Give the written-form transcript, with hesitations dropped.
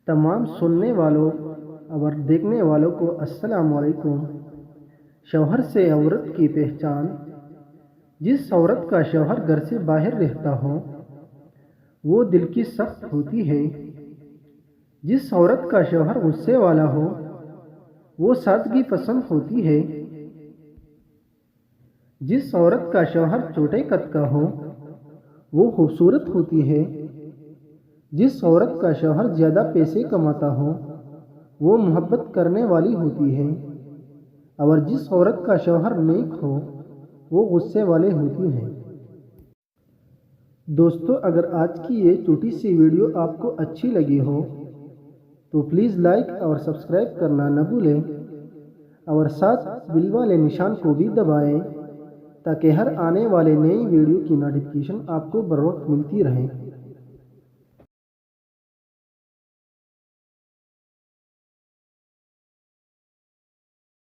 तमाम सुनने वालों और देखने वालों को अस्सलाम वालेकुम। शौहर से औरत की पहचान। जिस औरत का शौहर घर से बाहर रहता हो वो दिल की सख्त होती है। जिस औरत का शौहर गुस्से वाला हो वो सादगी पसंद होती है। जिस औरत का शौहर छोटे कद का हो वो खूबसूरत होती है। जिस औरत का शौहर ज़्यादा पैसे कमाता हो वो मोहब्बत करने वाली होती है। और जिस औरत का शौहर नेक हो वो गुस्से वाले होती हैं। दोस्तों, अगर आज की ये छोटी सी वीडियो आपको अच्छी लगी हो तो प्लीज़ लाइक और सब्सक्राइब करना न भूलें और साथ बिल वाले निशान को भी दबाएं ताकि हर आने वाले नई वीडियो की नोटिफिकेशन आपको बर वक्त मिलती रहे।